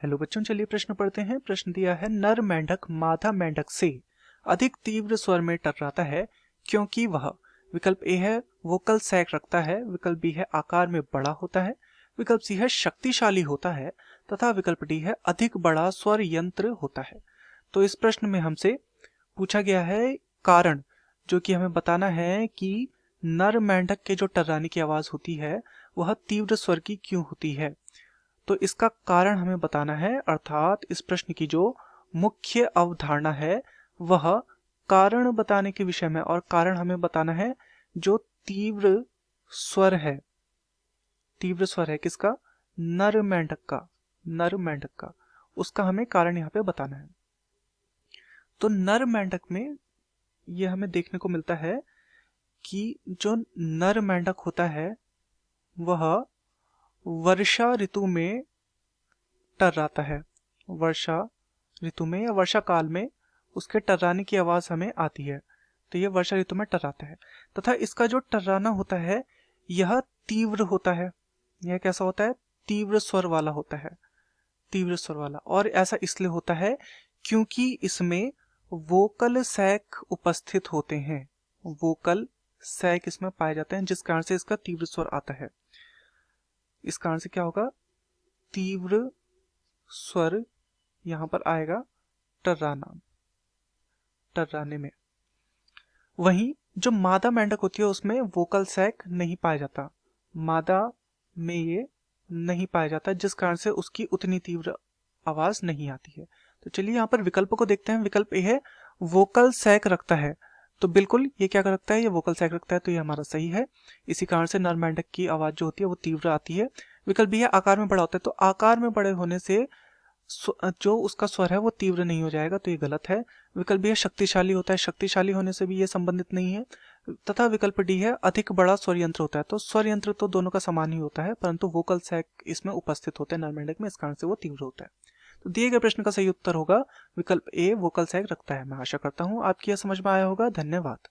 Hello बच्चों, चलिए प्रश्न पढ़ते हैं। प्रश्न दिया है, नर मेंढक मादा मेंढक से अधिक तीव्र स्वर में टकराता है क्योंकि वह। विकल्प ए है वोकल सैक रखता है, विकल्प बी है आकार में बड़ा होता है, विकल्प सी है शक्तिशाली होता है, तथा विकल्प डी है अधिक बड़ा स्वर यंत्र होता है। तो इस प्रश्न में हमसे पूछा गया है कारण, जो कि हमें बताना है कि नर मेंढक के जो टर्राने की आवाज होती है वह तीव्र स्वर की क्यों होती है। तो इसका कारण हमें बताना है, अर्थात इस प्रश्न की जो मुख्य अवधारणा है वह कारण बताने के विषय में, और कारण हमें बताना है जो तीव्र स्वर है। तीव्र स्वर है किसका? नर मेंढक का। नर मेंढक का, उसका हमें कारण यहाँ पे बताना है। तो नर मेंढक में यह हमें देखने को मिलता है कि जो नर मेंढक होता है वह वर्षा ऋतु में टर्राता है। वर्षा ऋतु में या वर्षा काल में उसके टर्राने की आवाज हमें आती है, तो यह वर्षा ऋतु में टर्राता है। तथा इसका जो टर्राना होता है यह तीव्र होता है। यह कैसा होता है? तीव्र स्वर वाला होता है। तीव्र स्वर वाला, और ऐसा इसलिए होता है क्योंकि इसमें वोकल सैक उपस्थित होते हैं। वोकल सैक इसमें पाए जाते हैं, जिस कारण से इसका तीव्र स्वर आता है। इस कारण से क्या होगा? तीव्र स्वर यहां पर आएगा टर्राना, टर्राने में। वहीं जो मादा मेंढक होती है उसमें वोकल सैक नहीं पाया जाता। मादा में ये नहीं पाया जाता, जिस कारण से उसकी उतनी तीव्र आवाज नहीं आती है। तो चलिए यहाँ पर विकल्प को देखते हैं। विकल्प ए है वोकल सैक रखता है, तो बिल्कुल ये क्या रखता है? ये वोकल सैक रखता है, तो ये हमारा सही है। इसी कारण से नर मेंढक की आवाज जो होती है वो तीव्र आती है। विकल्प बी है आकार में बड़ा होता है, तो आकार में बड़े होने से जो उसका स्वर है वो तीव्र नहीं हो जाएगा, तो ये गलत है। विकल्प बी है शक्तिशाली होता है, शक्तिशाली होने से भी ये संबंधित नहीं है। तथा विकल्प डी है अधिक बड़ा स्वर यंत्र होता है, तो स्वर यंत्र तो दोनों का समान ही होता है, परंतु वोकल सैक इसमें उपस्थित होते हैं नर मेंढक में, इस कारण से वो तीव्र होता है। तो दिए गए प्रश्न का सही उत्तर होगा विकल्प ए, वोकल सैक रखता है। मैं आशा करता हूँ आपकी यह समझ में आया होगा। धन्यवाद।